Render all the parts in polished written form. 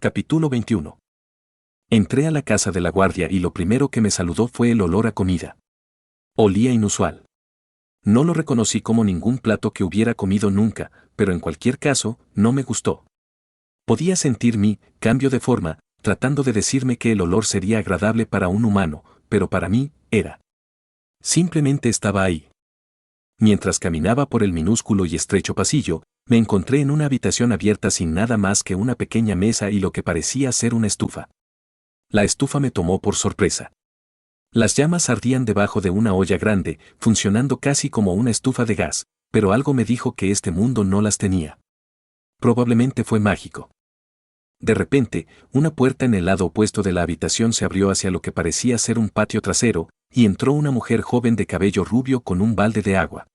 Capítulo 21. Entré a la casa de la guardia y lo primero que me saludó fue el olor a comida. Olía inusual. No lo reconocí como ningún plato que hubiera comido nunca, pero en cualquier caso, no me gustó. Podía sentir mi cambio de forma, tratando de decirme que el olor sería agradable para un humano, pero para mí, era. Simplemente estaba ahí. Mientras caminaba por el minúsculo y estrecho pasillo, me encontré en una habitación abierta sin nada más que una pequeña mesa y lo que parecía ser una estufa. La estufa me tomó por sorpresa. Las llamas ardían debajo de una olla grande, funcionando casi como una estufa de gas, pero algo me dijo que este mundo no las tenía. Probablemente fue mágico. De repente, una puerta en el lado opuesto de la habitación se abrió hacia lo que parecía ser un patio trasero, y entró una mujer joven de cabello rubio con un balde de agua.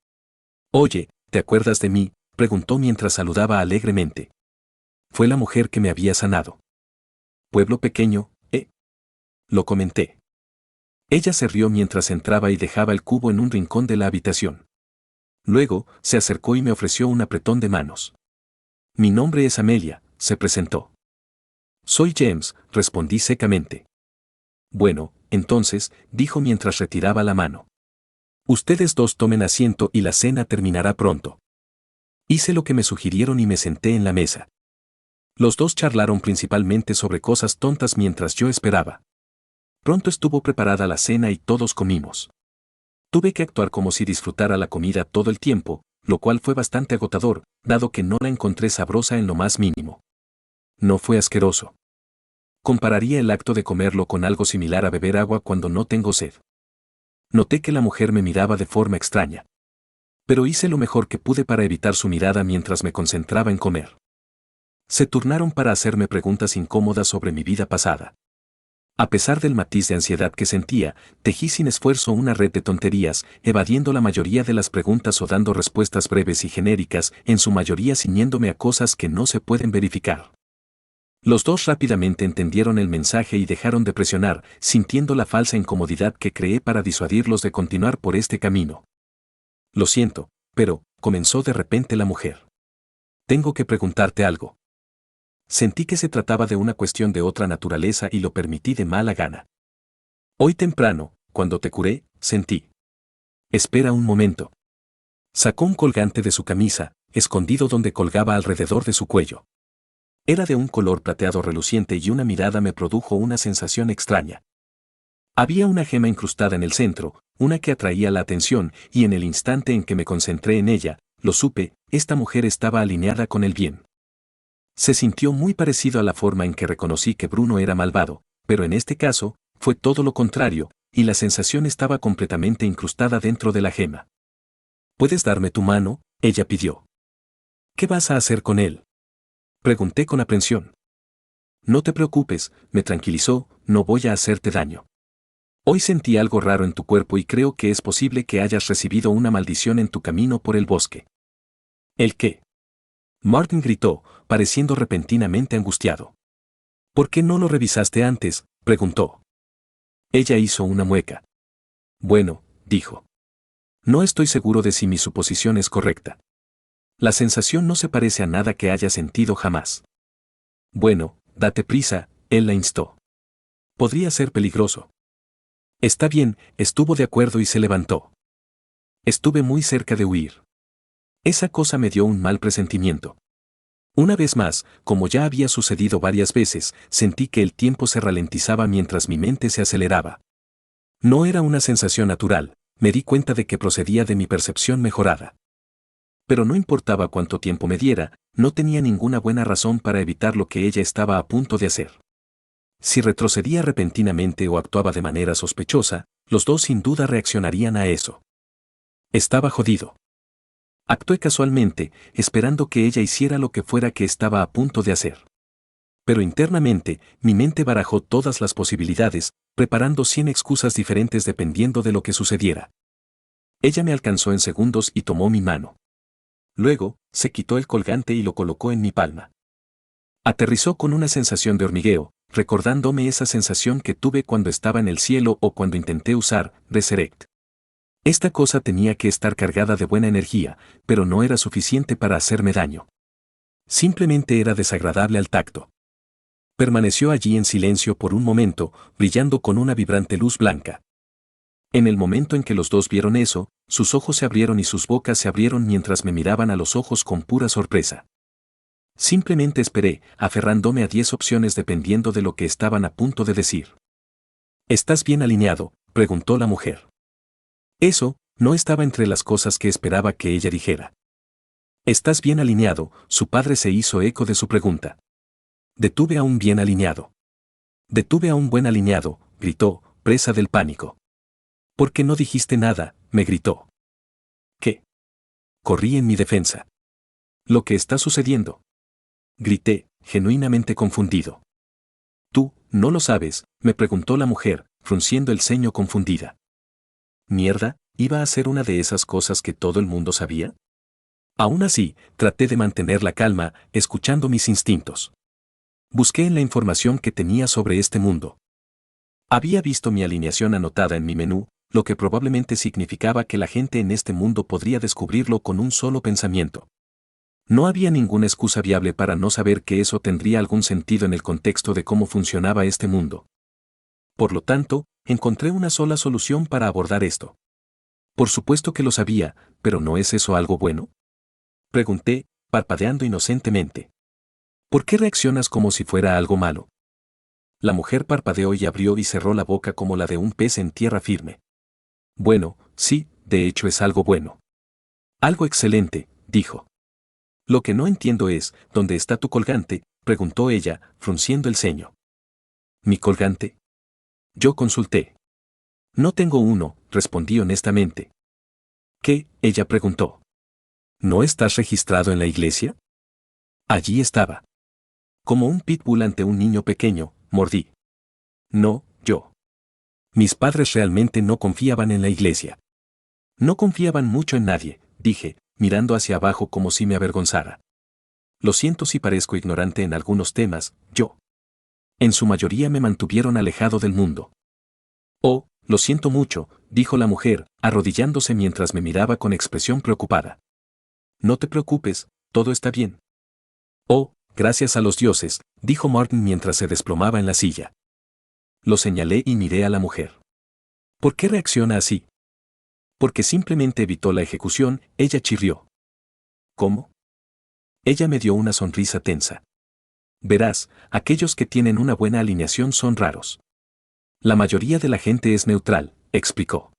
«Oye, ¿te acuerdas de mí?», preguntó mientras saludaba alegremente. Fue la mujer que me había sanado. «Pueblo pequeño, ¿eh?», lo comenté. Ella se rió mientras entraba y dejaba el cubo en un rincón de la habitación. Luego, se acercó y me ofreció un apretón de manos. «Mi nombre es Amelia», se presentó. «Soy James», respondí secamente. «Bueno, entonces», dijo mientras retiraba la mano. «Ustedes dos tomen asiento y la cena terminará pronto». Hice lo que me sugirieron y me senté en la mesa. Los dos charlaron principalmente sobre cosas tontas mientras yo esperaba. Pronto estuvo preparada la cena y todos comimos. Tuve que actuar como si disfrutara la comida todo el tiempo, lo cual fue bastante agotador, dado que no la encontré sabrosa en lo más mínimo. No fue asqueroso. Compararía el acto de comerlo con algo similar a beber agua cuando no tengo sed. Noté que la mujer me miraba de forma extraña. Pero hice lo mejor que pude para evitar su mirada mientras me concentraba en comer. Se turnaron para hacerme preguntas incómodas sobre mi vida pasada. A pesar del matiz de ansiedad que sentía, tejí sin esfuerzo una red de tonterías, evadiendo la mayoría de las preguntas o dando respuestas breves y genéricas, en su mayoría ciñéndome a cosas que no se pueden verificar. Los dos rápidamente entendieron el mensaje y dejaron de presionar, sintiendo la falsa incomodidad que creé para disuadirlos de continuar por este camino. «Lo siento, pero», comenzó de repente la mujer. «Tengo que preguntarte algo». Sentí que se trataba de una cuestión de otra naturaleza y lo permití de mala gana. «Hoy temprano, cuando te curé, sentí». «Espera un momento». Sacó un colgante de su camisa, escondido donde colgaba alrededor de su cuello. Era de un color plateado reluciente y una mirada me produjo una sensación extraña. Había una gema incrustada en el centro, una que atraía la atención, y en el instante en que me concentré en ella, lo supe, esta mujer estaba alineada con el bien. Se sintió muy parecido a la forma en que reconocí que Bruno era malvado, pero en este caso, fue todo lo contrario, y la sensación estaba completamente incrustada dentro de la gema. «¿Puedes darme tu mano?», ella pidió. «¿Qué vas a hacer con él?», pregunté con aprensión. «No te preocupes», me tranquilizó, «no voy a hacerte daño. Hoy sentí algo raro en tu cuerpo y creo que es posible que hayas recibido una maldición en tu camino por el bosque». «¿El qué?», Martin gritó, pareciendo repentinamente angustiado. «¿Por qué no lo revisaste antes?», preguntó. Ella hizo una mueca. «Bueno», dijo. «No estoy seguro de si mi suposición es correcta. La sensación no se parece a nada que haya sentido jamás». «Bueno, date prisa», él la instó. «Podría ser peligroso». «Está bien», estuvo de acuerdo y se levantó. Estuve muy cerca de huir. Esa cosa me dio un mal presentimiento. Una vez más, como ya había sucedido varias veces, sentí que el tiempo se ralentizaba mientras mi mente se aceleraba. No era una sensación natural, me di cuenta de que procedía de mi percepción mejorada. Pero no importaba cuánto tiempo me diera, no tenía ninguna buena razón para evitar lo que ella estaba a punto de hacer. Si retrocedía repentinamente o actuaba de manera sospechosa, los dos sin duda reaccionarían a eso. Estaba jodido. Actué casualmente, esperando que ella hiciera lo que fuera que estaba a punto de hacer. Pero internamente, mi mente barajó todas las posibilidades, preparando 100 excusas diferentes dependiendo de lo que sucediera. Ella me alcanzó en segundos y tomó mi mano. Luego, se quitó el colgante y lo colocó en mi palma. Aterrizó con una sensación de hormigueo, recordándome esa sensación que tuve cuando estaba en el cielo o cuando intenté usar Resurrect. Esta cosa tenía que estar cargada de buena energía, pero no era suficiente para hacerme daño. Simplemente era desagradable al tacto. Permaneció allí en silencio por un momento, brillando con una vibrante luz blanca. En el momento en que los dos vieron eso, sus ojos se abrieron y sus bocas se abrieron mientras me miraban a los ojos con pura sorpresa. Simplemente esperé, aferrándome a 10 opciones dependiendo de lo que estaban a punto de decir. ¿Estás bien alineado?, preguntó la mujer. Eso no estaba entre las cosas que esperaba que ella dijera. ¿Estás bien alineado?, su padre se hizo eco de su pregunta. Detuve a un bien alineado. Detuve a un buen alineado, gritó, presa del pánico. ¿Por qué no dijiste nada?, me gritó. ¿Qué? Corrí en mi defensa. ¿Lo que está sucediendo?, grité, genuinamente confundido. ¿Tú, no lo sabes?, me preguntó la mujer, frunciendo el ceño confundida. Mierda, ¿iba a ser una de esas cosas que todo el mundo sabía? Aún así, traté de mantener la calma, escuchando mis instintos. Busqué en la información que tenía sobre este mundo. Había visto mi alineación anotada en mi menú, lo que probablemente significaba que la gente en este mundo podría descubrirlo con un solo pensamiento. No había ninguna excusa viable para no saber que eso tendría algún sentido en el contexto de cómo funcionaba este mundo. Por lo tanto, encontré una sola solución para abordar esto. Por supuesto que lo sabía, pero ¿no es eso algo bueno?, pregunté, parpadeando inocentemente. ¿Por qué reaccionas como si fuera algo malo? La mujer parpadeó y abrió y cerró la boca como la de un pez en tierra firme. Bueno, sí, de hecho es algo bueno. Algo excelente, dijo. Lo que no entiendo es, ¿dónde está tu colgante?, preguntó ella, frunciendo el ceño. ¿Mi colgante? Yo consulté. No tengo uno, respondí honestamente. ¿Qué?, ella preguntó. ¿No estás registrado en la iglesia? Allí estaba. Como un pitbull ante un niño pequeño, mordí. No, yo. Mis padres realmente no confiaban en la iglesia. No confiaban mucho en nadie, dije, mirando hacia abajo como si me avergonzara. Lo siento si parezco ignorante en algunos temas, yo. En su mayoría me mantuvieron alejado del mundo. Oh, lo siento mucho, dijo la mujer, arrodillándose mientras me miraba con expresión preocupada. No te preocupes, todo está bien. Oh, gracias a los dioses, dijo Martin mientras se desplomaba en la silla. Lo señalé y miré a la mujer. ¿Por qué reacciona así? Porque simplemente evitó la ejecución, ella chirrió. ¿Cómo? Ella me dio una sonrisa tensa. Verás, aquellos que tienen una buena alineación son raros. La mayoría de la gente es neutral, explicó.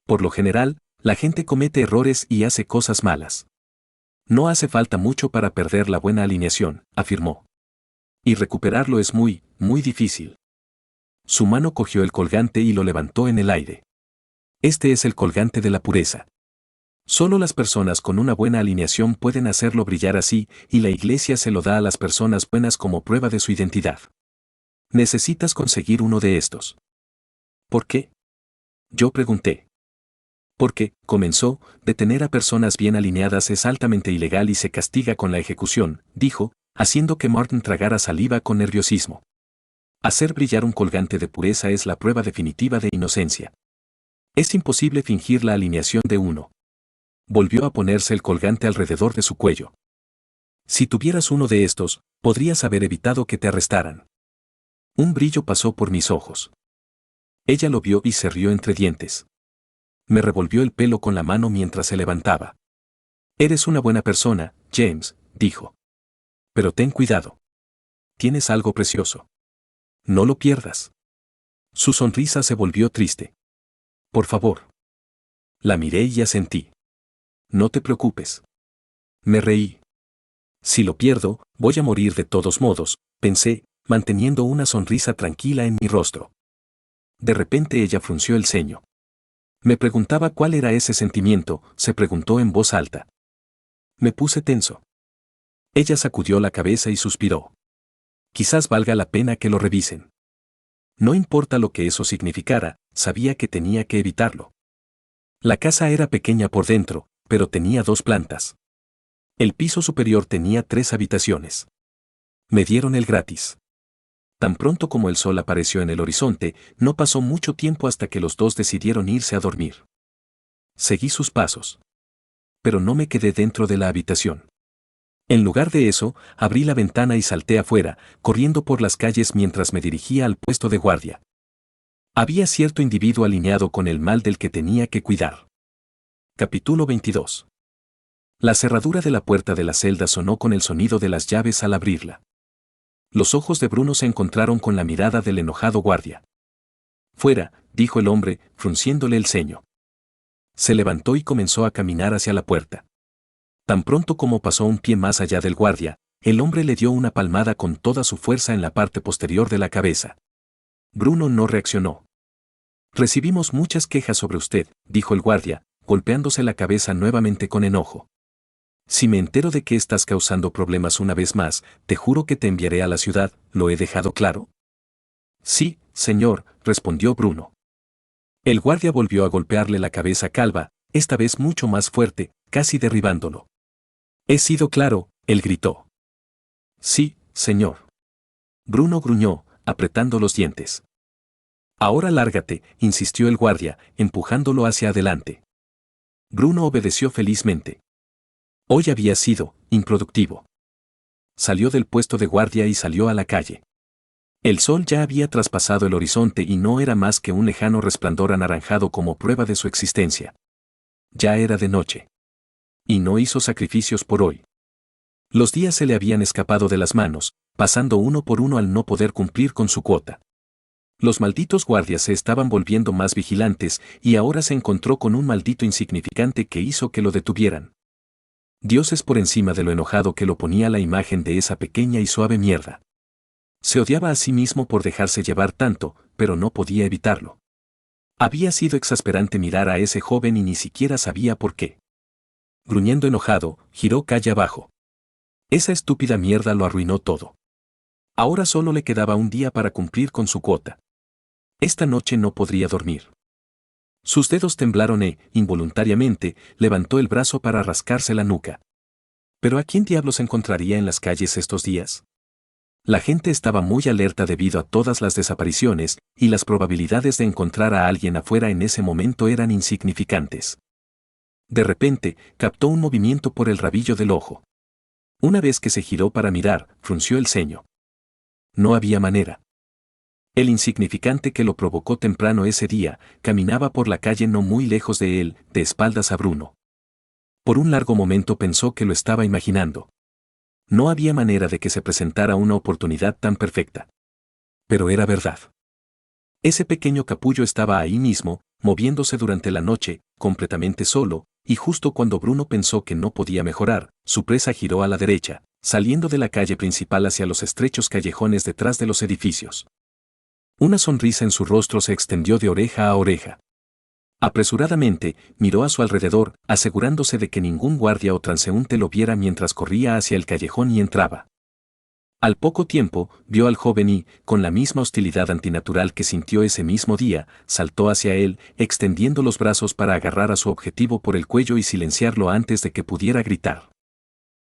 Por lo general, la gente comete errores y hace cosas malas. No hace falta mucho para perder la buena alineación, afirmó. Y recuperarlo es muy, muy difícil. Su mano cogió el colgante y lo levantó en el aire. Este es el colgante de la pureza. Solo las personas con una buena alineación pueden hacerlo brillar así, y la iglesia se lo da a las personas buenas como prueba de su identidad. Necesitas conseguir uno de estos. ¿Por qué?, yo pregunté. Porque, comenzó, detener a personas bien alineadas es altamente ilegal y se castiga con la ejecución, dijo, haciendo que Martin tragara saliva con nerviosismo. Hacer brillar un colgante de pureza es la prueba definitiva de inocencia. Es imposible fingir la alineación de uno. Volvió a ponerse el colgante alrededor de su cuello. Si tuvieras uno de estos, podrías haber evitado que te arrestaran. Un brillo pasó por mis ojos. Ella lo vio y se rió entre dientes. Me revolvió el pelo con la mano mientras se levantaba. Eres una buena persona, James, dijo. Pero ten cuidado. Tienes algo precioso. No lo pierdas. Su sonrisa se volvió triste. Por favor. La miré y asentí. No te preocupes. Me reí. Si lo pierdo, voy a morir de todos modos, pensé, manteniendo una sonrisa tranquila en mi rostro. De repente ella frunció el ceño. Me preguntaba cuál era ese sentimiento, se preguntó en voz alta. Me puse tenso. Ella sacudió la cabeza y suspiró. Quizás valga la pena que lo revisen. No importa lo que eso significara, sabía que tenía que evitarlo. La casa era pequeña por dentro, pero tenía 2 plantas. El piso superior tenía 3 habitaciones. Me dieron el gratis. Tan pronto como el sol apareció en el horizonte, no pasó mucho tiempo hasta que los dos decidieron irse a dormir. Seguí sus pasos. Pero no me quedé dentro de la habitación. En lugar de eso, abrí la ventana y salté afuera, corriendo por las calles mientras me dirigía al puesto de guardia. Había cierto individuo alineado con el mal del que tenía que cuidar. Capítulo 22. La cerradura de la puerta de la celda sonó con el sonido de las llaves al abrirla. Los ojos de Bruno se encontraron con la mirada del enojado guardia. «Fuera», dijo el hombre, frunciéndole el ceño. Se levantó y comenzó a caminar hacia la puerta. Tan pronto como pasó un pie más allá del guardia, el hombre le dio una palmada con toda su fuerza en la parte posterior de la cabeza. Bruno no reaccionó. «Recibimos muchas quejas sobre usted», dijo el guardia, golpeándose la cabeza nuevamente con enojo. «Si me entero de que estás causando problemas una vez más, te juro que te enviaré a la ciudad, ¿lo he dejado claro?» «Sí, señor», respondió Bruno. El guardia volvió a golpearle la cabeza calva, esta vez mucho más fuerte, casi derribándolo. «He sido claro», él gritó. «Sí, señor». Bruno gruñó, apretando los dientes. «Ahora lárgate», insistió el guardia, empujándolo hacia adelante. Bruno obedeció felizmente. Hoy había sido improductivo. Salió del puesto de guardia y salió a la calle. El sol ya había traspasado el horizonte y no era más que un lejano resplandor anaranjado como prueba de su existencia. Ya era de noche. Y no hizo sacrificios por hoy. Los días se le habían escapado de las manos, pasando uno por uno al no poder cumplir con su cuota. Los malditos guardias se estaban volviendo más vigilantes y ahora se encontró con un maldito insignificante que hizo que lo detuvieran. Dios es por encima de lo enojado que lo ponía la imagen de esa pequeña y suave mierda. Se odiaba a sí mismo por dejarse llevar tanto, pero no podía evitarlo. Había sido exasperante mirar a ese joven y ni siquiera sabía por qué. Gruñendo enojado, giró calle abajo. Esa estúpida mierda lo arruinó todo. Ahora solo le quedaba un día para cumplir con su cuota. Esta noche no podría dormir. Sus dedos temblaron e, involuntariamente, levantó el brazo para rascarse la nuca. ¿Pero a quién diablos encontraría en las calles estos días? La gente estaba muy alerta debido a todas las desapariciones, y las probabilidades de encontrar a alguien afuera en ese momento eran insignificantes. De repente, captó un movimiento por el rabillo del ojo. Una vez que se giró para mirar, frunció el ceño. No había manera. El insignificante que lo provocó temprano ese día, caminaba por la calle no muy lejos de él, de espaldas a Bruno. Por un largo momento pensó que lo estaba imaginando. No había manera de que se presentara una oportunidad tan perfecta. Pero era verdad. Ese pequeño capullo estaba ahí mismo, moviéndose durante la noche, completamente solo, y justo cuando Bruno pensó que no podía mejorar, su presa giró a la derecha, saliendo de la calle principal hacia los estrechos callejones detrás de los edificios. Una sonrisa en su rostro se extendió de oreja a oreja. Apresuradamente, miró a su alrededor, asegurándose de que ningún guardia o transeúnte lo viera mientras corría hacia el callejón y entraba. Al poco tiempo, vio al joven y, con la misma hostilidad antinatural que sintió ese mismo día, saltó hacia él, extendiendo los brazos para agarrar a su objetivo por el cuello y silenciarlo antes de que pudiera gritar.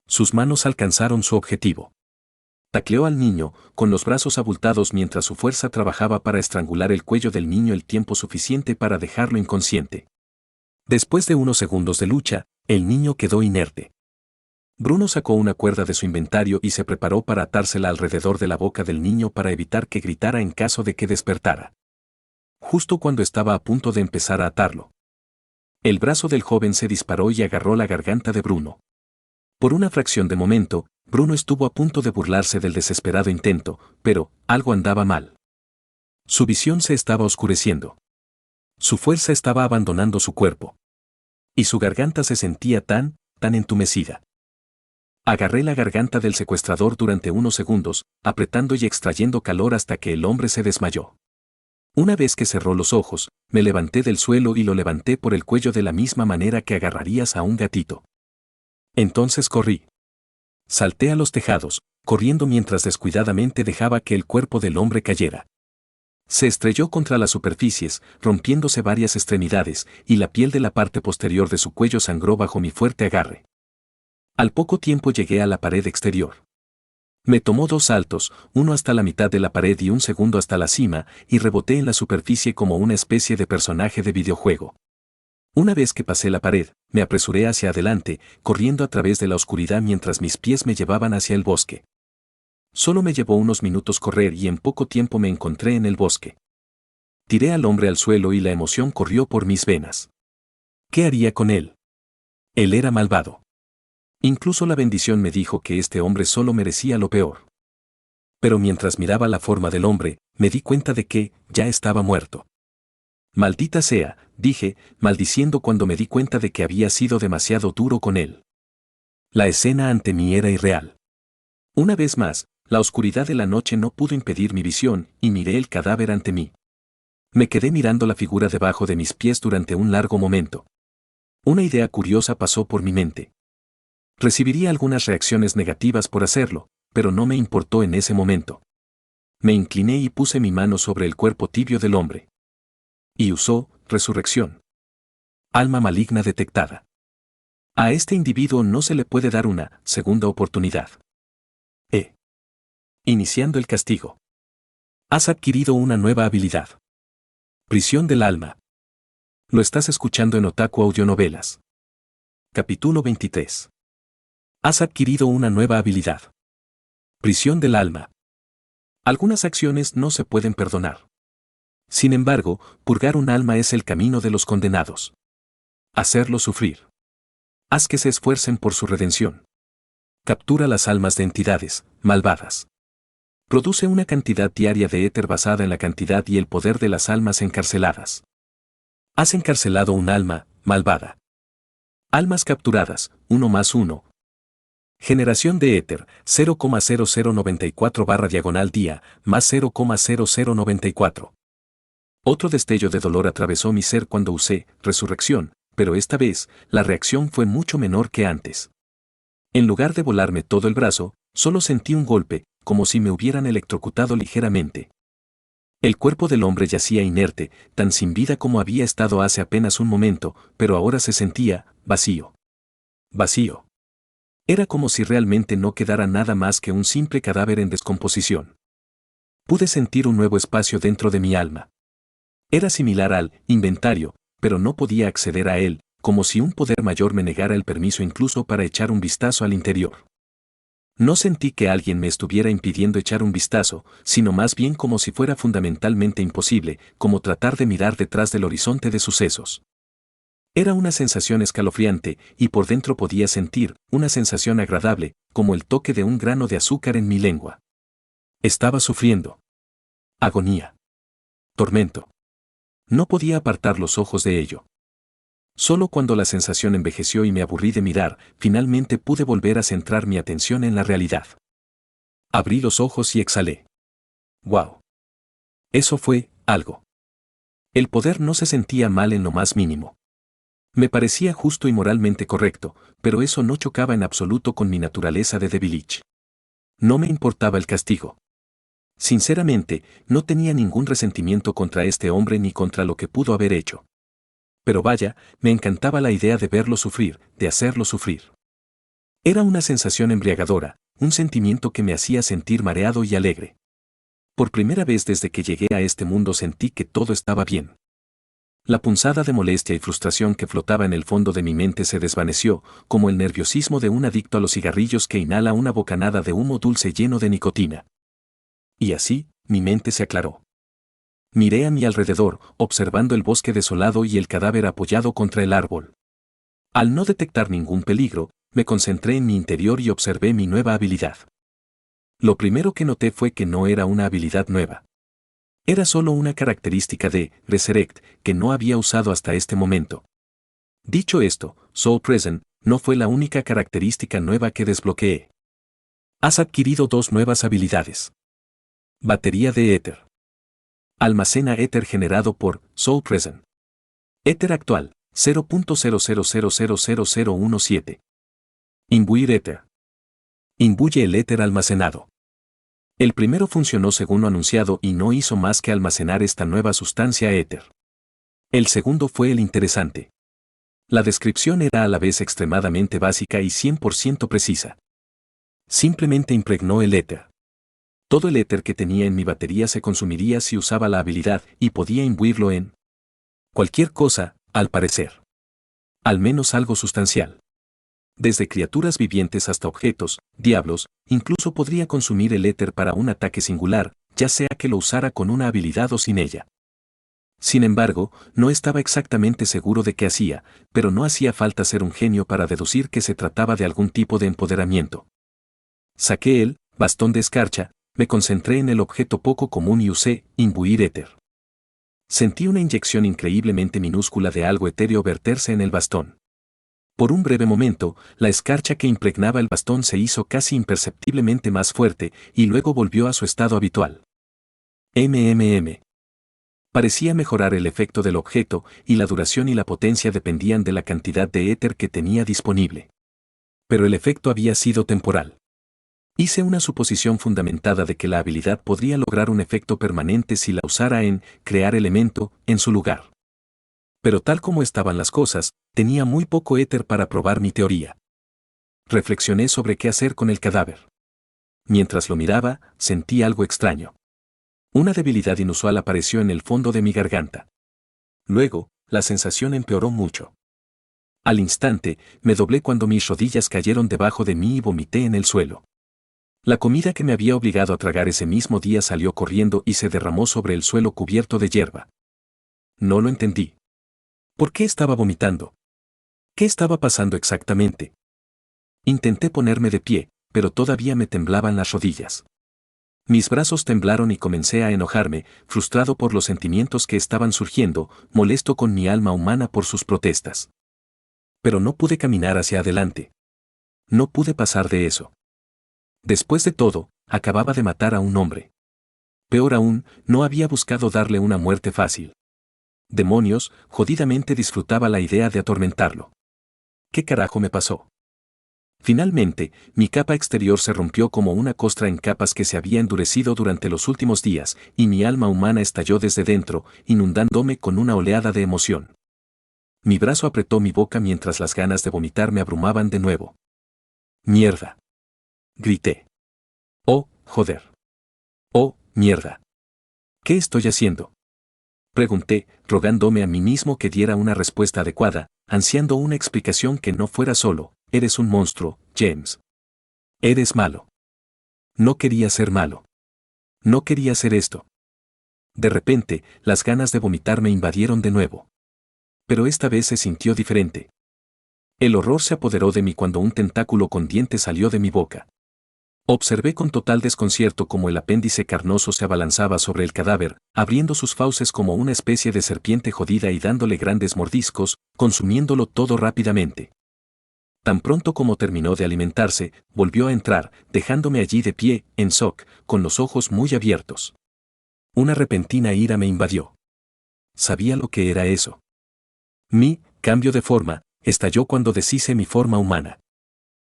Sus manos alcanzaron su objetivo. Tacleó al niño, con los brazos abultados mientras su fuerza trabajaba para estrangular el cuello del niño el tiempo suficiente para dejarlo inconsciente. Después de unos segundos de lucha, el niño quedó inerte. Bruno sacó una cuerda de su inventario y se preparó para atársela alrededor de la boca del niño para evitar que gritara en caso de que despertara. Justo cuando estaba a punto de empezar a atarlo, el brazo del joven se disparó y agarró la garganta de Bruno. Por una fracción de momento, Bruno estuvo a punto de burlarse del desesperado intento, pero algo andaba mal. Su visión se estaba oscureciendo. Su fuerza estaba abandonando su cuerpo. Y su garganta se sentía tan entumecida. Agarré la garganta del secuestrador durante unos segundos, apretando y extrayendo calor hasta que el hombre se desmayó. Una vez que cerró los ojos, me levanté del suelo y lo levanté por el cuello de la misma manera que agarrarías a un gatito. Entonces corrí. Salté a los tejados, corriendo mientras descuidadamente dejaba que el cuerpo del hombre cayera. Se estrelló contra las superficies, rompiéndose varias extremidades, y la piel de la parte posterior de su cuello sangró bajo mi fuerte agarre. Al poco tiempo llegué a la pared exterior. Me tomó 2 saltos, uno hasta la mitad de la pared y un segundo hasta la cima, y reboté en la superficie como una especie de personaje de videojuego. Una vez que pasé la pared, me apresuré hacia adelante, corriendo a través de la oscuridad mientras mis pies me llevaban hacia el bosque. Solo me llevó unos minutos correr y en poco tiempo me encontré en el bosque. Tiré al hombre al suelo y la emoción corrió por mis venas. ¿Qué haría con él? Él era malvado. Incluso la bendición me dijo que este hombre solo merecía lo peor. Pero mientras miraba la forma del hombre, me di cuenta de que ya estaba muerto. Maldita sea, dije, maldiciendo cuando me di cuenta de que había sido demasiado duro con él. La escena ante mí era irreal. Una vez más, la oscuridad de la noche no pudo impedir mi visión y miré el cadáver ante mí. Me quedé mirando la figura debajo de mis pies durante un largo momento. Una idea curiosa pasó por mi mente. Recibiría algunas reacciones negativas por hacerlo, pero no me importó en ese momento. Me incliné y puse mi mano sobre el cuerpo tibio del hombre. Y usó resurrección. Alma maligna detectada. A este individuo no se le puede dar una segunda oportunidad. Iniciando el castigo. Has adquirido una nueva habilidad. Prisión del alma. Lo estás escuchando en Otaku Audionovelas. Capítulo 23. Has adquirido una nueva habilidad. Prisión del alma. Algunas acciones no se pueden perdonar. Sin embargo, purgar un alma es el camino de los condenados. Hacerlo sufrir. Haz que se esfuercen por su redención. Captura las almas de entidades malvadas. Produce una cantidad diaria de éter basada en la cantidad y el poder de las almas encarceladas. Has encarcelado un alma malvada. Almas capturadas, 1 más 1. Generación de éter, 0,0094/día, más 0,0094. Otro destello de dolor atravesó mi ser cuando usé resurrección, pero esta vez, la reacción fue mucho menor que antes. En lugar de volarme todo el brazo, solo sentí un golpe, como si me hubieran electrocutado ligeramente. El cuerpo del hombre yacía inerte, tan sin vida como había estado hace apenas un momento, pero ahora se sentía vacío. Vacío. Era como si realmente no quedara nada más que un simple cadáver en descomposición. Pude sentir un nuevo espacio dentro de mi alma. Era similar al inventario, pero no podía acceder a él, como si un poder mayor me negara el permiso incluso para echar un vistazo al interior. No sentí que alguien me estuviera impidiendo echar un vistazo, sino más bien como si fuera fundamentalmente imposible, como tratar de mirar detrás del horizonte de sucesos. Era una sensación escalofriante, y por dentro podía sentir una sensación agradable, como el toque de un grano de azúcar en mi lengua. Estaba sufriendo. Agonía. Tormento. No podía apartar los ojos de ello. Solo cuando la sensación envejeció y me aburrí de mirar, finalmente pude volver a centrar mi atención en la realidad. Abrí los ojos y exhalé. ¡Wow! Eso fue algo. El poder no se sentía mal en lo más mínimo. Me parecía justo y moralmente correcto, pero eso no chocaba en absoluto con mi naturaleza de Devilich. No me importaba el castigo. Sinceramente, no tenía ningún resentimiento contra este hombre ni contra lo que pudo haber hecho. Pero vaya, me encantaba la idea de verlo sufrir, de hacerlo sufrir. Era una sensación embriagadora, un sentimiento que me hacía sentir mareado y alegre. Por primera vez desde que llegué a este mundo sentí que todo estaba bien. La punzada de molestia y frustración que flotaba en el fondo de mi mente se desvaneció, como el nerviosismo de un adicto a los cigarrillos que inhala una bocanada de humo dulce lleno de nicotina. Y así, mi mente se aclaró. Miré a mi alrededor, observando el bosque desolado y el cadáver apoyado contra el árbol. Al no detectar ningún peligro, me concentré en mi interior y observé mi nueva habilidad. Lo primero que noté fue que no era una habilidad nueva. Era solo una característica de Resurrect que no había usado hasta este momento. Dicho esto, Soul Present no fue la única característica nueva que desbloqueé. Has adquirido 2 nuevas habilidades. Batería de éter. Almacena éter generado por Soul Present. Éter actual, 0.00000017. Imbuir éter. Imbuye el éter almacenado. El primero funcionó según lo anunciado y no hizo más que almacenar esta nueva sustancia éter. El segundo fue el interesante. La descripción era a la vez extremadamente básica y 100% precisa. Simplemente impregnó el éter. Todo el éter que tenía en mi batería se consumiría si usaba la habilidad y podía imbuirlo en cualquier cosa, al parecer. Al menos algo sustancial. Desde criaturas vivientes hasta objetos, diablos, incluso podría consumir el éter para un ataque singular, ya sea que lo usara con una habilidad o sin ella. Sin embargo, no estaba exactamente seguro de qué hacía, pero no hacía falta ser un genio para deducir que se trataba de algún tipo de empoderamiento. Saqué el bastón de escarcha, me concentré en el objeto poco común y usé imbuir éter. Sentí una inyección increíblemente minúscula de algo etéreo verterse en el bastón. Por un breve momento, la escarcha que impregnaba el bastón se hizo casi imperceptiblemente más fuerte y luego volvió a su estado habitual. Parecía mejorar el efecto del objeto y la duración y la potencia dependían de la cantidad de éter que tenía disponible. Pero el efecto había sido temporal. Hice una suposición fundamentada de que la habilidad podría lograr un efecto permanente si la usara en crear elemento en su lugar. Pero tal como estaban las cosas, tenía muy poco éter para probar mi teoría. Reflexioné sobre qué hacer con el cadáver. Mientras lo miraba, sentí algo extraño. Una debilidad inusual apareció en el fondo de mi garganta. Luego, la sensación empeoró mucho. Al instante, me doblé cuando mis rodillas cayeron debajo de mí y vomité en el suelo. La comida que me había obligado a tragar ese mismo día salió corriendo y se derramó sobre el suelo cubierto de hierba. No lo entendí. ¿Por qué estaba vomitando? ¿Qué estaba pasando exactamente? Intenté ponerme de pie, pero todavía me temblaban las rodillas. Mis brazos temblaron y comencé a enojarme, frustrado por los sentimientos que estaban surgiendo, molesto con mi alma humana por sus protestas. Pero no pude caminar hacia adelante. No pude pasar de eso. Después de todo, acababa de matar a un hombre. Peor aún, no había buscado darle una muerte fácil. Demonios, jodidamente disfrutaba la idea de atormentarlo. ¿Qué carajo me pasó? Finalmente, mi capa exterior se rompió como una costra en capas que se había endurecido durante los últimos días, y mi alma humana estalló desde dentro, inundándome con una oleada de emoción. Mi brazo apretó mi boca mientras las ganas de vomitar me abrumaban de nuevo. ¡Mierda! Grité. ¡Oh, joder! ¡Oh, mierda! ¿Qué estoy haciendo? Pregunté, rogándome a mí mismo que diera una respuesta adecuada, ansiando una explicación que no fuera solo, eres un monstruo, James. Eres malo. No quería ser malo. No quería hacer esto. De repente, las ganas de vomitar me invadieron de nuevo. Pero esta vez se sintió diferente. El horror se apoderó de mí cuando un tentáculo con dientes salió de mi boca. Observé con total desconcierto cómo el apéndice carnoso se abalanzaba sobre el cadáver, abriendo sus fauces como una especie de serpiente jodida y dándole grandes mordiscos, consumiéndolo todo rápidamente. Tan pronto como terminó de alimentarse, volvió a entrar, dejándome allí de pie, en shock, con los ojos muy abiertos. Una repentina ira me invadió. Sabía lo que era eso. Mi cambio de forma estalló cuando deshice mi forma humana.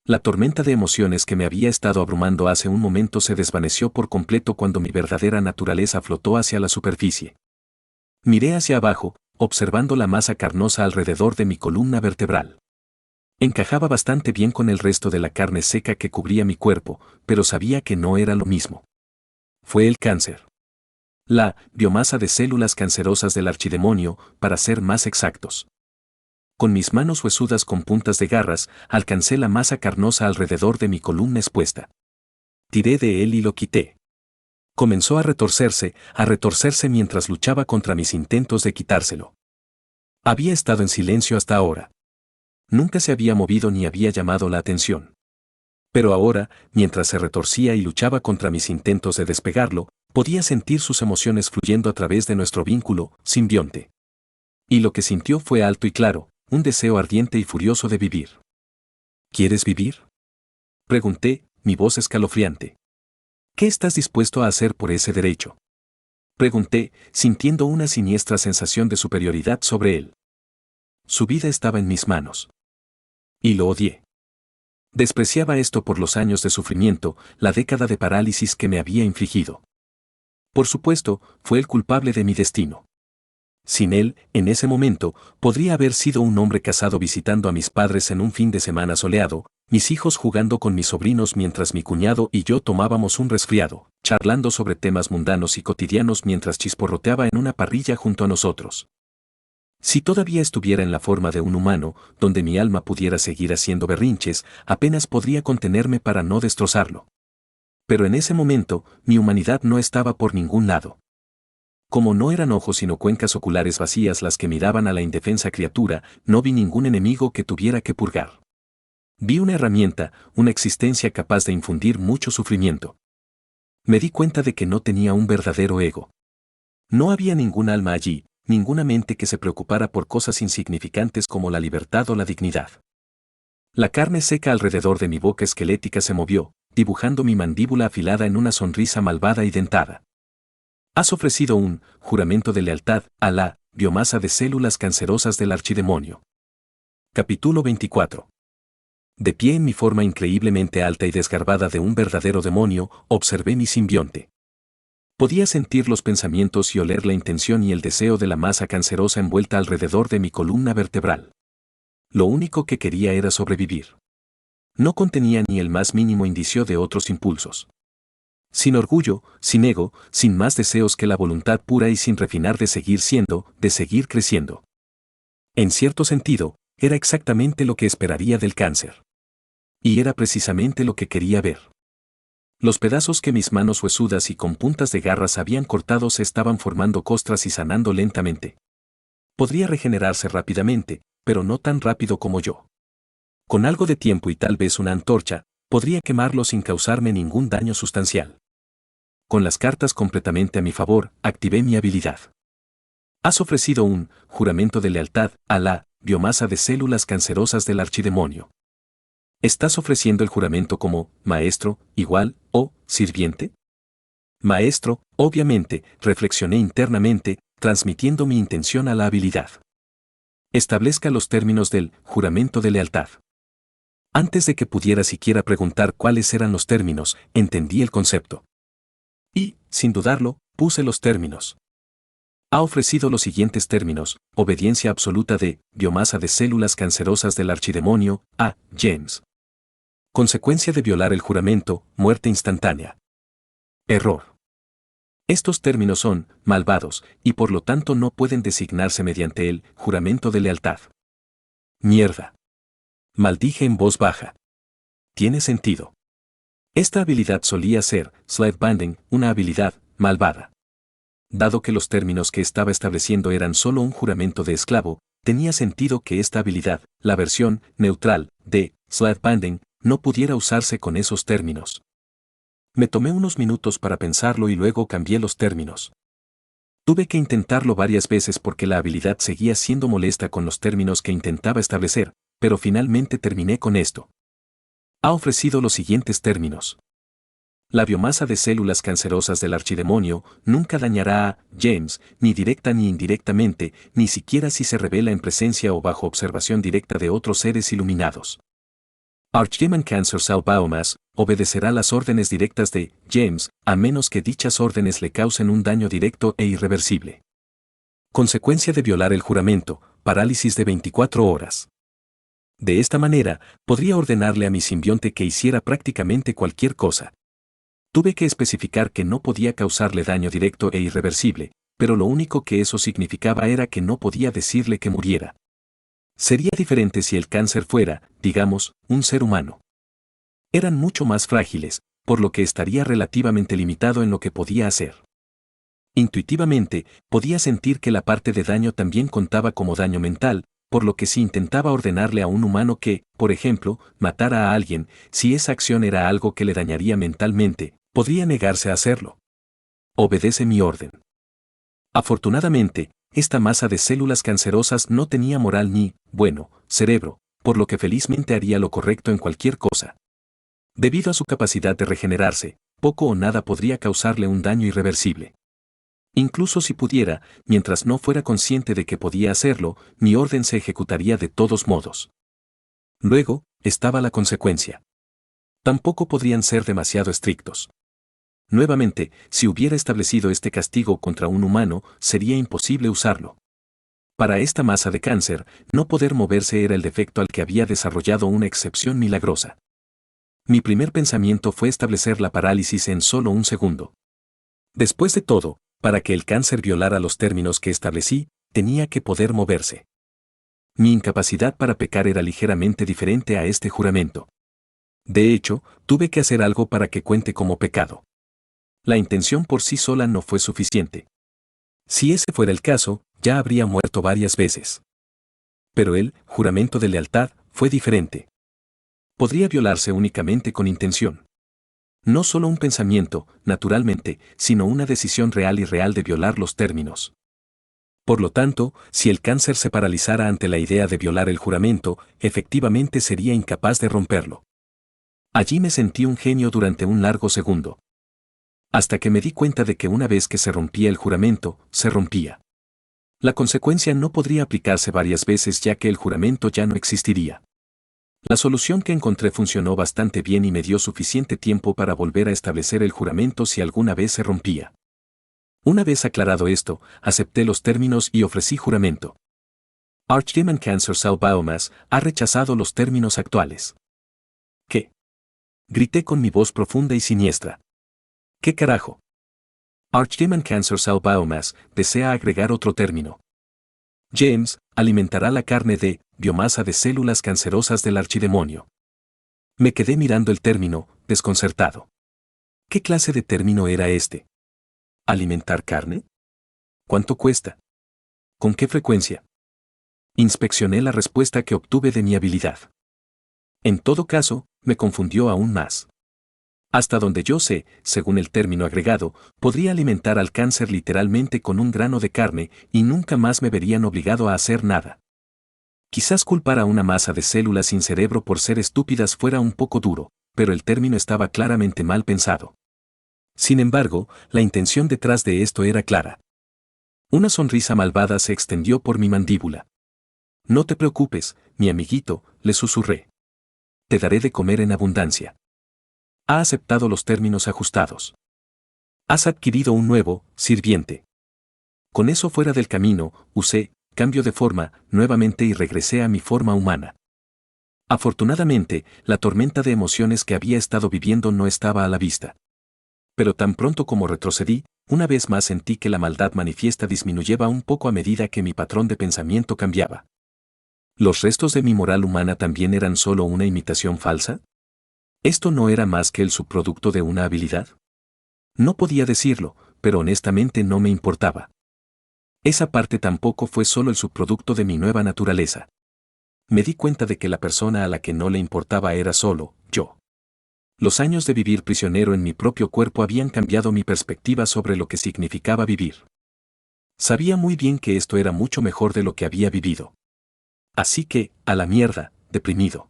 La tormenta de emociones que me había estado abrumando hace un momento se desvaneció por completo cuando mi verdadera naturaleza flotó hacia la superficie. Miré hacia abajo, observando la masa carnosa alrededor de mi columna vertebral. Encajaba bastante bien con el resto de la carne seca que cubría mi cuerpo, pero sabía que no era lo mismo. Fue el cáncer. La biomasa de células cancerosas del archidemonio, para ser más exactos. Con mis manos huesudas con puntas de garras, alcancé la masa carnosa alrededor de mi columna expuesta. Tiré de él y lo quité. Comenzó a retorcerse mientras luchaba contra mis intentos de quitárselo. Había estado en silencio hasta ahora. Nunca se había movido ni había llamado la atención. Pero ahora, mientras se retorcía y luchaba contra mis intentos de despegarlo, podía sentir sus emociones fluyendo a través de nuestro vínculo simbionte. Y lo que sintió fue alto y claro, un deseo ardiente y furioso de vivir. ¿Quieres vivir? Pregunté, mi voz escalofriante. ¿Qué estás dispuesto a hacer por ese derecho? Pregunté, sintiendo una siniestra sensación de superioridad sobre él. Su vida estaba en mis manos. Y lo odié. Despreciaba esto por los años de sufrimiento, la década de parálisis que me había infligido. Por supuesto, fue el culpable de mi destino. Sin él, en ese momento, podría haber sido un hombre casado visitando a mis padres en un fin de semana soleado, mis hijos jugando con mis sobrinos mientras mi cuñado y yo tomábamos un resfriado, charlando sobre temas mundanos y cotidianos mientras chisporroteaba en una parrilla junto a nosotros. Si todavía estuviera en la forma de un humano, donde mi alma pudiera seguir haciendo berrinches, apenas podría contenerme para no destrozarlo. Pero en ese momento, mi humanidad no estaba por ningún lado. Como no eran ojos sino cuencas oculares vacías las que miraban a la indefensa criatura, no vi ningún enemigo que tuviera que purgar. Vi una herramienta, una existencia capaz de infundir mucho sufrimiento. Me di cuenta de que no tenía un verdadero ego. No había ningún alma allí, ninguna mente que se preocupara por cosas insignificantes como la libertad o la dignidad. La carne seca alrededor de mi boca esquelética se movió, dibujando mi mandíbula afilada en una sonrisa malvada y dentada. Has ofrecido un juramento de lealtad a la biomasa de células cancerosas del archidemonio. Capítulo 24. De pie en mi forma increíblemente alta y desgarbada de un verdadero demonio, observé mi simbionte. Podía sentir los pensamientos y oler la intención y el deseo de la masa cancerosa envuelta alrededor de mi columna vertebral. Lo único que quería era sobrevivir. No contenía ni el más mínimo indicio de otros impulsos. Sin orgullo, sin ego, sin más deseos que la voluntad pura y sin refinar de seguir siendo, de seguir creciendo. En cierto sentido, era exactamente lo que esperaría del cáncer. Y era precisamente lo que quería ver. Los pedazos que mis manos huesudas y con puntas de garras habían cortado se estaban formando costras y sanando lentamente. Podría regenerarse rápidamente, pero no tan rápido como yo. Con algo de tiempo y tal vez una antorcha, podría quemarlo sin causarme ningún daño sustancial. Con las cartas completamente a mi favor, activé mi habilidad. Has ofrecido un juramento de lealtad a la biomasa de células cancerosas del archidemonio. ¿Estás ofreciendo el juramento como maestro, igual o sirviente? Maestro, obviamente, reflexioné internamente, transmitiendo mi intención a la habilidad. Establezca los términos del juramento de lealtad. Antes de que pudiera siquiera preguntar cuáles eran los términos, entendí el concepto. Y, sin dudarlo, puse los términos. Ha ofrecido los siguientes términos: obediencia absoluta de biomasa de células cancerosas del archidemonio a James. Consecuencia de violar el juramento, muerte instantánea. Error. Estos términos son malvados y por lo tanto no pueden designarse mediante el juramento de lealtad. Mierda. Maldije en voz baja. Tiene sentido. Esta habilidad solía ser, slave binding, una habilidad malvada. Dado que los términos que estaba estableciendo eran solo un juramento de esclavo, tenía sentido que esta habilidad, la versión neutral de slave binding, no pudiera usarse con esos términos. Me tomé unos minutos para pensarlo y luego cambié los términos. Tuve que intentarlo varias veces porque la habilidad seguía siendo molesta con los términos que intentaba establecer, pero finalmente terminé con esto. Ha ofrecido los siguientes términos. La biomasa de células cancerosas del archidemonio nunca dañará a James, ni directa ni indirectamente, ni siquiera si se revela en presencia o bajo observación directa de otros seres iluminados. Archdemon Cancer Cell Biomass obedecerá las órdenes directas de James, a menos que dichas órdenes le causen un daño directo e irreversible. Consecuencia de violar el juramento, parálisis de 24 horas. De esta manera, podría ordenarle a mi simbionte que hiciera prácticamente cualquier cosa. Tuve que especificar que no podía causarle daño directo e irreversible, pero lo único que eso significaba era que no podía decirle que muriera. Sería diferente si el cáncer fuera, digamos, un ser humano. Eran mucho más frágiles, por lo que estaría relativamente limitado en lo que podía hacer. Intuitivamente, podía sentir que la parte de daño también contaba como daño mental, por lo que si intentaba ordenarle a un humano que, por ejemplo, matara a alguien, si esa acción era algo que le dañaría mentalmente, podría negarse a hacerlo. Obedece mi orden. Afortunadamente, esta masa de células cancerosas no tenía moral ni, bueno, cerebro, por lo que felizmente haría lo correcto en cualquier cosa. Debido a su capacidad de regenerarse, poco o nada podría causarle un daño irreversible. Incluso si pudiera, mientras no fuera consciente de que podía hacerlo, mi orden se ejecutaría de todos modos. Luego, estaba la consecuencia. Tampoco podrían ser demasiado estrictos. Nuevamente, si hubiera establecido este castigo contra un humano, sería imposible usarlo. Para esta masa de cáncer, no poder moverse era el defecto al que había desarrollado una excepción milagrosa. Mi primer pensamiento fue establecer la parálisis en solo un segundo. Después de todo, para que el cáncer violara los términos que establecí, tenía que poder moverse. Mi incapacidad para pecar era ligeramente diferente a este juramento. De hecho, tuve que hacer algo para que cuente como pecado. La intención por sí sola no fue suficiente. Si ese fuera el caso, ya habría muerto varias veces. Pero el juramento de lealtad fue diferente. Podría violarse únicamente con intención. No solo un pensamiento, naturalmente, sino una decisión real y real de violar los términos. Por lo tanto, si el cáncer se paralizara ante la idea de violar el juramento, efectivamente sería incapaz de romperlo. Allí me sentí un genio durante un largo segundo. Hasta que me di cuenta de que una vez que se rompía el juramento, se rompía. La consecuencia no podría aplicarse varias veces ya que el juramento ya no existiría. La solución que encontré funcionó bastante bien y me dio suficiente tiempo para volver a establecer el juramento si alguna vez se rompía. Una vez aclarado esto, acepté los términos y ofrecí juramento. Archdemon Cancer Cell Biomass ha rechazado los términos actuales. ¿Qué? Grité con mi voz profunda y siniestra. ¿Qué carajo? Archdemon Cancer Cell Biomass desea agregar otro término. James alimentará la carne de biomasa de células cancerosas del archidemonio. Me quedé mirando el término, desconcertado. ¿Qué clase de término era este? ¿Alimentar carne? ¿Cuánto cuesta? ¿Con qué frecuencia? Inspeccioné la respuesta que obtuve de mi habilidad. En todo caso, me confundió aún más. Hasta donde yo sé, según el término agregado, podría alimentar al cáncer literalmente con un grano de carne y nunca más me verían obligado a hacer nada. Quizás culpar a una masa de células sin cerebro por ser estúpidas fuera un poco duro, pero el término estaba claramente mal pensado. Sin embargo, la intención detrás de esto era clara. Una sonrisa malvada se extendió por mi mandíbula. No te preocupes, mi amiguito, le susurré. Te daré de comer en abundancia. Ha aceptado los términos ajustados. Has adquirido un nuevo sirviente. Con eso fuera del camino, usé cambio de forma nuevamente y regresé a mi forma humana. Afortunadamente, la tormenta de emociones que había estado viviendo no estaba a la vista. Pero tan pronto como retrocedí, una vez más sentí que la maldad manifiesta disminuyeva un poco a medida que mi patrón de pensamiento cambiaba. ¿Los restos de mi moral humana también eran solo una imitación falsa? ¿Esto no era más que el subproducto de una habilidad? No podía decirlo, pero honestamente no me importaba. Esa parte tampoco fue solo el subproducto de mi nueva naturaleza. Me di cuenta de que la persona a la que no le importaba era solo yo. Los años de vivir prisionero en mi propio cuerpo habían cambiado mi perspectiva sobre lo que significaba vivir. Sabía muy bien que esto era mucho mejor de lo que había vivido. Así que, a la mierda, deprimido.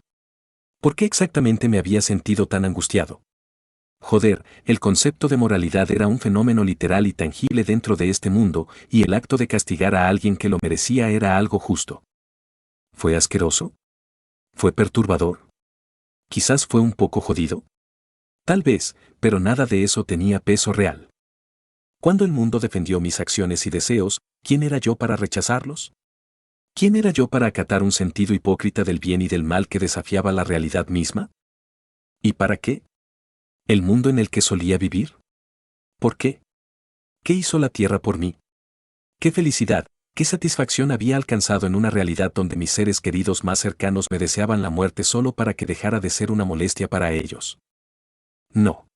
¿Por qué exactamente me había sentido tan angustiado? Joder, el concepto de moralidad era un fenómeno literal y tangible dentro de este mundo, y el acto de castigar a alguien que lo merecía era algo justo. ¿Fue asqueroso? ¿Fue perturbador? ¿Quizás fue un poco jodido? Tal vez, pero nada de eso tenía peso real. Cuando el mundo defendió mis acciones y deseos, ¿quién era yo para rechazarlos? ¿Quién era yo para acatar un sentido hipócrita del bien y del mal que desafiaba la realidad misma? ¿Y para qué? ¿El mundo en el que solía vivir? ¿Por qué? ¿Qué hizo la tierra por mí? ¿Qué felicidad, qué satisfacción había alcanzado en una realidad donde mis seres queridos más cercanos me deseaban la muerte solo para que dejara de ser una molestia para ellos? No.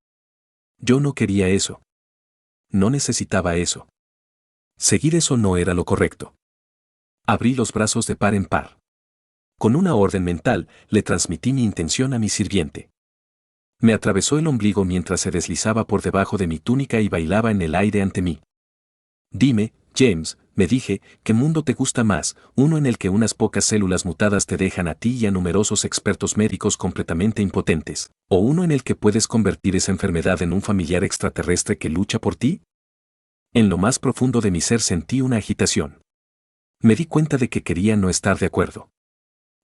Yo no quería eso. No necesitaba eso. Seguir eso no era lo correcto. Abrí los brazos de par en par. Con una orden mental, le transmití mi intención a mi sirviente. Me atravesó el ombligo mientras se deslizaba por debajo de mi túnica y bailaba en el aire ante mí. Dime, James, me dije, ¿qué mundo te gusta más, uno en el que unas pocas células mutadas te dejan a ti y a numerosos expertos médicos completamente impotentes, o uno en el que puedes convertir esa enfermedad en un familiar extraterrestre que lucha por ti? En lo más profundo de mi ser sentí una agitación. Me di cuenta de que quería no estar de acuerdo.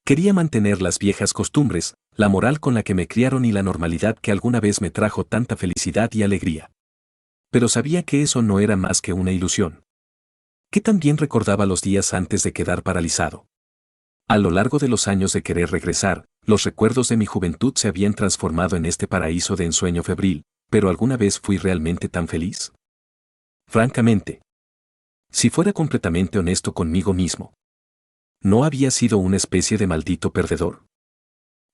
Quería mantener las viejas costumbres, la moral con la que me criaron y la normalidad que alguna vez me trajo tanta felicidad y alegría. Pero sabía que eso no era más que una ilusión. Que también recordaba los días antes de quedar paralizado. A lo largo de los años de querer regresar, los recuerdos de mi juventud se habían transformado en este paraíso de ensueño febril, pero ¿alguna vez fui realmente tan feliz? Francamente. Si fuera completamente honesto conmigo mismo, ¿no había sido una especie de maldito perdedor?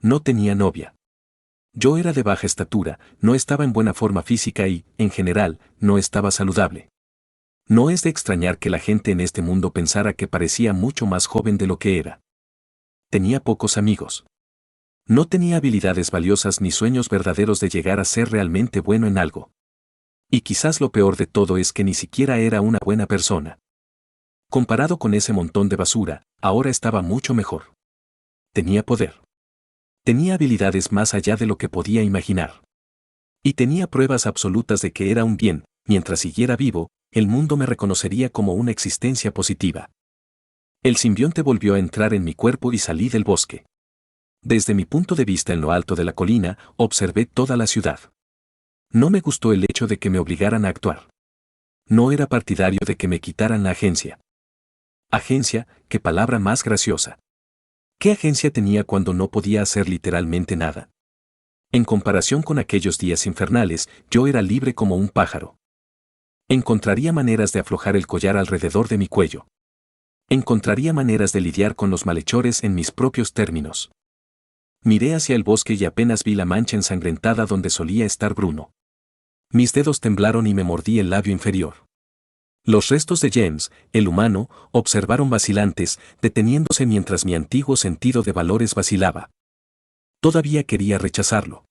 No tenía novia. Yo era de baja estatura, no estaba en buena forma física y, en general, no estaba saludable. No es de extrañar que la gente en este mundo pensara que parecía mucho más joven de lo que era. Tenía pocos amigos. No tenía habilidades valiosas ni sueños verdaderos de llegar a ser realmente bueno en algo. Y quizás lo peor de todo es que ni siquiera era una buena persona. Comparado con ese montón de basura, ahora estaba mucho mejor. Tenía poder. Tenía habilidades más allá de lo que podía imaginar. Y tenía pruebas absolutas de que era un bien. Mientras siguiera vivo, el mundo me reconocería como una existencia positiva. El simbionte volvió a entrar en mi cuerpo y salí del bosque. Desde mi punto de vista en lo alto de la colina, observé toda la ciudad. No me gustó el hecho de que me obligaran a actuar. No era partidario de que me quitaran la agencia. Agencia, qué palabra más graciosa. ¿Qué agencia tenía cuando no podía hacer literalmente nada? En comparación con aquellos días infernales, yo era libre como un pájaro. Encontraría maneras de aflojar el collar alrededor de mi cuello. Encontraría maneras de lidiar con los malhechores en mis propios términos. Miré hacia el bosque y apenas vi la mancha ensangrentada donde solía estar Bruno. Mis dedos temblaron y me mordí el labio inferior. Los restos de James, el humano, observaron vacilantes, deteniéndose mientras mi antiguo sentido de valores vacilaba. Todavía quería rechazarlo.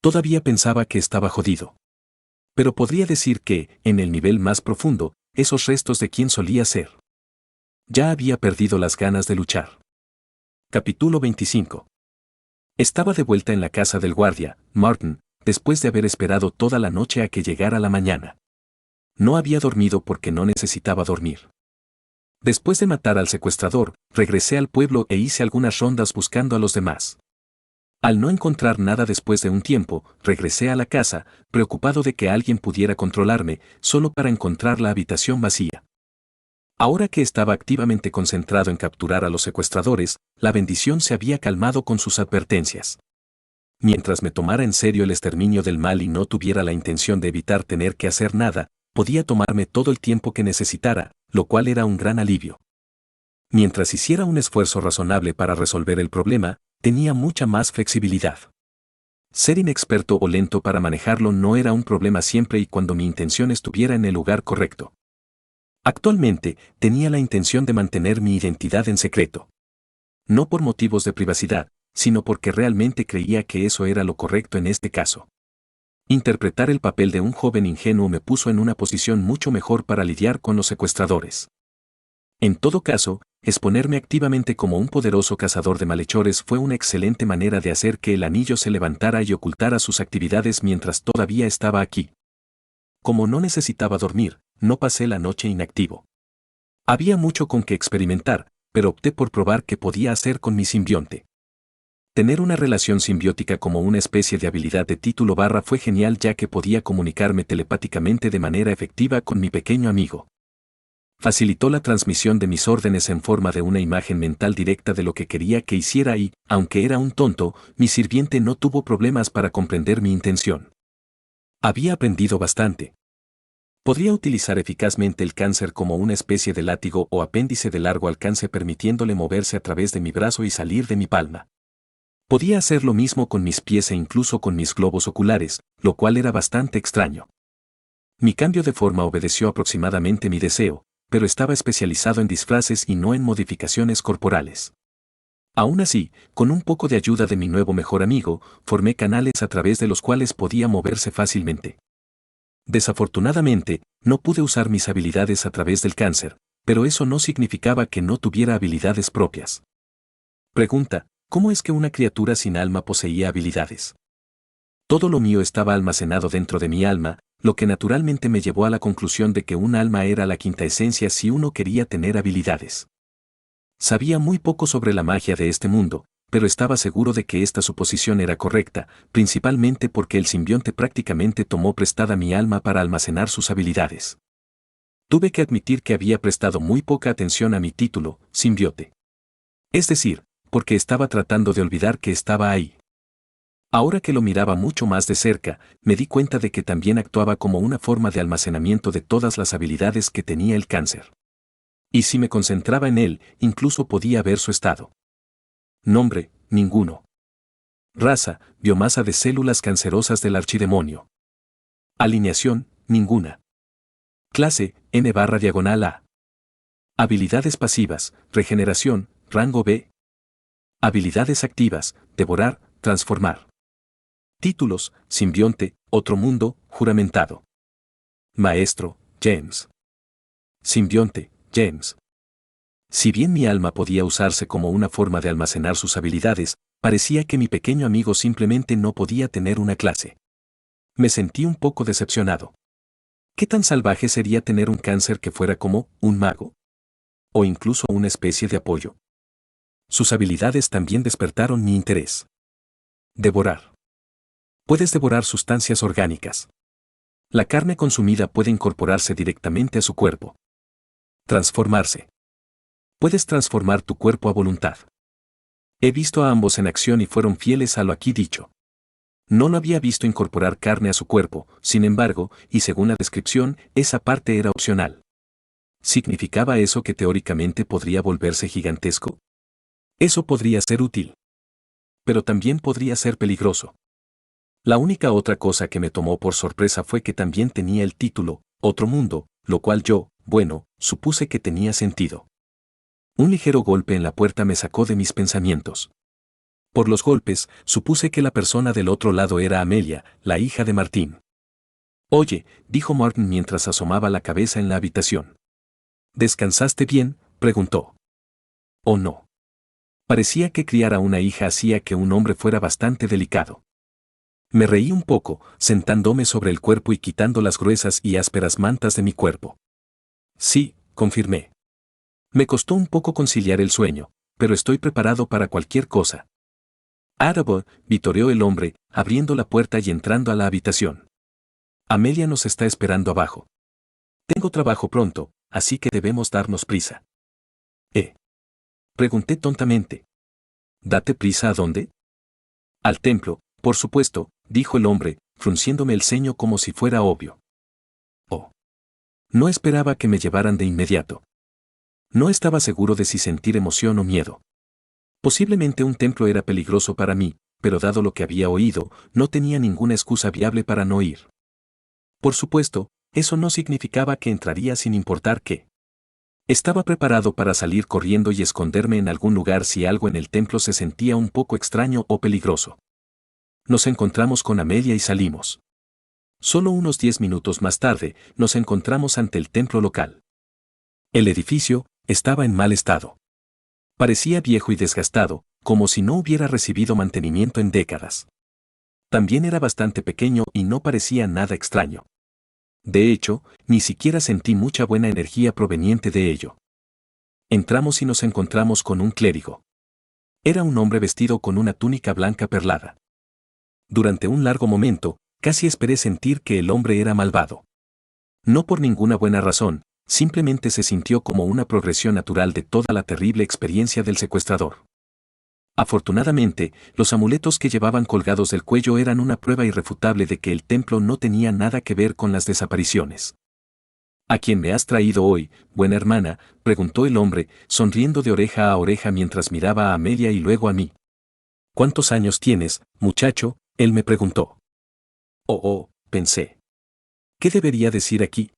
Todavía pensaba que estaba jodido. Pero podría decir que, en el nivel más profundo, esos restos de quien solía ser. Ya había perdido las ganas de luchar. Capítulo 25. Estaba de vuelta en la casa del guardia, Martin, después de haber esperado toda la noche a que llegara la mañana. No había dormido porque no necesitaba dormir. Después de matar al secuestrador, regresé al pueblo e hice algunas rondas buscando a los demás. Al no encontrar nada después de un tiempo, regresé a la casa, preocupado de que alguien pudiera controlarme, solo para encontrar la habitación vacía. Ahora que estaba activamente concentrado en capturar a los secuestradores, la bendición se había calmado con sus advertencias. Mientras me tomara en serio el exterminio del mal y no tuviera la intención de evitar tener que hacer nada, podía tomarme todo el tiempo que necesitara, lo cual era un gran alivio. Mientras hiciera un esfuerzo razonable para resolver el problema, tenía mucha más flexibilidad. Ser inexperto o lento para manejarlo no era un problema siempre y cuando mi intención estuviera en el lugar correcto. Actualmente, tenía la intención de mantener mi identidad en secreto. No por motivos de privacidad, sino porque realmente creía que eso era lo correcto en este caso. Interpretar el papel de un joven ingenuo me puso en una posición mucho mejor para lidiar con los secuestradores. En todo caso, exponerme activamente como un poderoso cazador de malhechores fue una excelente manera de hacer que el anillo se levantara y ocultara sus actividades mientras todavía estaba aquí. Como no necesitaba dormir, no pasé la noche inactivo. Había mucho con que experimentar, pero opté por probar qué podía hacer con mi simbionte. Tener una relación simbiótica como una especie de habilidad de título barra fue genial ya que podía comunicarme telepáticamente de manera efectiva con mi pequeño amigo. Facilitó la transmisión de mis órdenes en forma de una imagen mental directa de lo que quería que hiciera y, aunque era un tonto, mi sirviente no tuvo problemas para comprender mi intención. Había aprendido bastante. Podría utilizar eficazmente el cáncer como una especie de látigo o apéndice de largo alcance permitiéndole moverse a través de mi brazo y salir de mi palma. Podía hacer lo mismo con mis pies e incluso con mis globos oculares, lo cual era bastante extraño. Mi cambio de forma obedeció aproximadamente mi deseo, pero estaba especializado en disfraces y no en modificaciones corporales. Aún así, con un poco de ayuda de mi nuevo mejor amigo, formé canales a través de los cuales podía moverse fácilmente. Desafortunadamente, no pude usar mis habilidades a través del cáncer, pero eso no significaba que no tuviera habilidades propias. Pregunta, ¿cómo es que una criatura sin alma poseía habilidades? Todo lo mío estaba almacenado dentro de mi alma, lo que naturalmente me llevó a la conclusión de que un alma era la quinta esencia si uno quería tener habilidades. Sabía muy poco sobre la magia de este mundo, pero estaba seguro de que esta suposición era correcta, principalmente porque el simbionte prácticamente tomó prestada mi alma para almacenar sus habilidades. Tuve que admitir que había prestado muy poca atención a mi título, simbiote. Es decir, porque estaba tratando de olvidar que estaba ahí. Ahora que lo miraba mucho más de cerca, me di cuenta de que también actuaba como una forma de almacenamiento de todas las habilidades que tenía el cáncer. Y si me concentraba en él, incluso podía ver su estado. Nombre, ninguno. Raza, biomasa de células cancerosas del archidemonio. Alineación, ninguna. Clase, N/A. Habilidades pasivas, regeneración, rango B. Habilidades activas, devorar, transformar. Títulos, simbionte, otro mundo, juramentado. Maestro, James. Simbionte, James. Si bien mi alma podía usarse como una forma de almacenar sus habilidades, parecía que mi pequeño amigo simplemente no podía tener una clase. Me sentí un poco decepcionado. ¿Qué tan salvaje sería tener un cáncer que fuera como un mago? O incluso una especie de apoyo. Sus habilidades también despertaron mi interés. Devorar. Puedes devorar sustancias orgánicas. La carne consumida puede incorporarse directamente a su cuerpo. Transformarse. Puedes transformar tu cuerpo a voluntad. He visto a ambos en acción y fueron fieles a lo aquí dicho. No lo había visto incorporar carne a su cuerpo, sin embargo, y según la descripción, esa parte era opcional. ¿Significaba eso que teóricamente podría volverse gigantesco? Eso podría ser útil. Pero también podría ser peligroso. La única otra cosa que me tomó por sorpresa fue que también tenía el título, Otro Mundo, lo cual yo, bueno, supuse que tenía sentido. Un ligero golpe en la puerta me sacó de mis pensamientos. Por los golpes, supuse que la persona del otro lado era Amelia, la hija de Martín. Oye, dijo Martin mientras asomaba la cabeza en la habitación. ¿Descansaste bien?, preguntó. ¿O no? Parecía que criar a una hija hacía que un hombre fuera bastante delicado. Me reí un poco, sentándome sobre el cuerpo y quitando las gruesas y ásperas mantas de mi cuerpo. Sí, confirmé. Me costó un poco conciliar el sueño, pero estoy preparado para cualquier cosa. Arabo, vitoreó el hombre, abriendo la puerta y entrando a la habitación. Amelia nos está esperando abajo. Tengo trabajo pronto, así que debemos darnos prisa. Pregunté tontamente. ¿Date prisa a dónde? Al templo, por supuesto, dijo el hombre, frunciéndome el ceño como si fuera obvio. Oh. No esperaba que me llevaran de inmediato. No estaba seguro de si sentir emoción o miedo. Posiblemente un templo era peligroso para mí, pero dado lo que había oído, no tenía ninguna excusa viable para no ir. Por supuesto, eso no significaba que entraría sin importar qué. Estaba preparado para salir corriendo y esconderme en algún lugar si algo en el templo se sentía un poco extraño o peligroso. Nos encontramos con Amelia y salimos. Solo unos 10 minutos más tarde, nos encontramos ante el templo local. El edificio estaba en mal estado. Parecía viejo y desgastado, como si no hubiera recibido mantenimiento en décadas. También era bastante pequeño y no parecía nada extraño. De hecho, ni siquiera sentí mucha buena energía proveniente de ello. Entramos y nos encontramos con un clérigo. Era un hombre vestido con una túnica blanca perlada. Durante un largo momento, casi esperé sentir que el hombre era malvado. No por ninguna buena razón, simplemente se sintió como una progresión natural de toda la terrible experiencia del secuestrador. Afortunadamente, los amuletos que llevaban colgados del cuello eran una prueba irrefutable de que el templo no tenía nada que ver con las desapariciones. ¿A quién me has traído hoy, buena hermana?, preguntó el hombre, sonriendo de oreja a oreja mientras miraba a Amelia y luego a mí. ¿Cuántos años tienes, muchacho?, él me preguntó. Oh, pensé. ¿Qué debería decir aquí?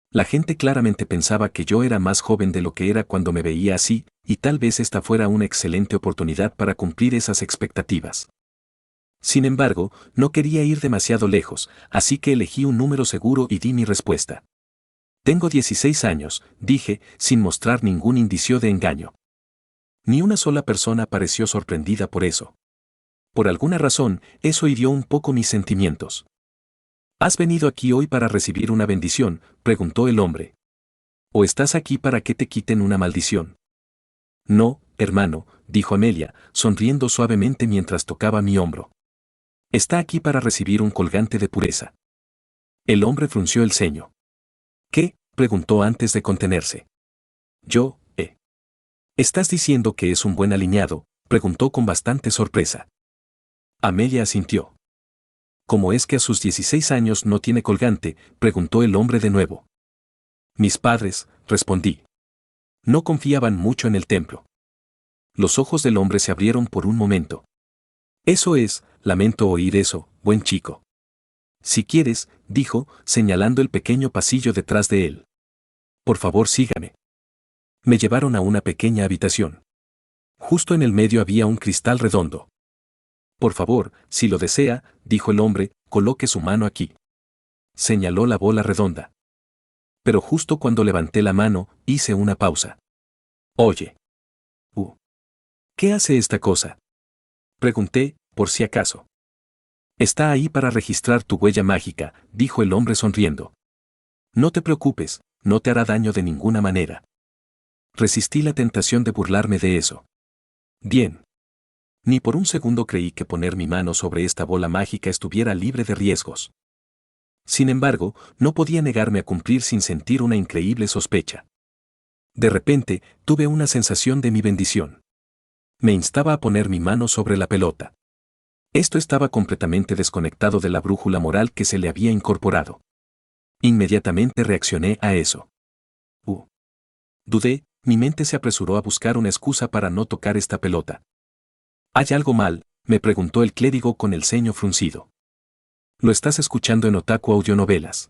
La gente claramente pensaba que yo era más joven de lo que era cuando me veía así, y tal vez esta fuera una excelente oportunidad para cumplir esas expectativas. Sin embargo, no quería ir demasiado lejos, así que elegí un número seguro y di mi respuesta. Tengo 16 años, dije, sin mostrar ningún indicio de engaño. Ni una sola persona pareció sorprendida por eso. Por alguna razón, eso hirió un poco mis sentimientos. ¿Has venido aquí hoy para recibir una bendición?, preguntó el hombre. ¿O estás aquí para que te quiten una maldición? No, hermano, dijo Amelia, sonriendo suavemente mientras tocaba mi hombro. Está aquí para recibir un colgante de pureza. El hombre frunció el ceño. ¿Qué?, preguntó antes de contenerse. Yo, ¿Estás diciendo que es un buen alineado?, preguntó con bastante sorpresa. Amelia asintió. ¿Cómo es que a sus 16 años no tiene colgante?, preguntó el hombre de nuevo. Mis padres, respondí. No confiaban mucho en el templo. Los ojos del hombre se abrieron por un momento. Eso es, lamento oír eso, buen chico. Si quieres, dijo, señalando el pequeño pasillo detrás de él. Por favor, sígame. Me llevaron a una pequeña habitación. Justo en el medio había un cristal redondo. Por favor, si lo desea, dijo el hombre, coloque su mano aquí. Señaló la bola redonda. Pero justo cuando levanté la mano, hice una pausa. Oye. ¿Qué hace esta cosa? Pregunté, por si acaso. Está ahí para registrar tu huella mágica, dijo el hombre sonriendo. No te preocupes, no te hará daño de ninguna manera. Resistí la tentación de burlarme de eso. Bien. Ni por un segundo creí que poner mi mano sobre esta bola mágica estuviera libre de riesgos. Sin embargo, no podía negarme a cumplir sin sentir una increíble sospecha. De repente, tuve una sensación de mi bendición. Me instaba a poner mi mano sobre la pelota. Esto estaba completamente desconectado de la brújula moral que se le había incorporado. Inmediatamente reaccioné a eso. Dudé, mi mente se apresuró a buscar una excusa para no tocar esta pelota. ¿Hay algo mal?, me preguntó el clérigo con el ceño fruncido. Lo estás escuchando en Otaku Audionovelas.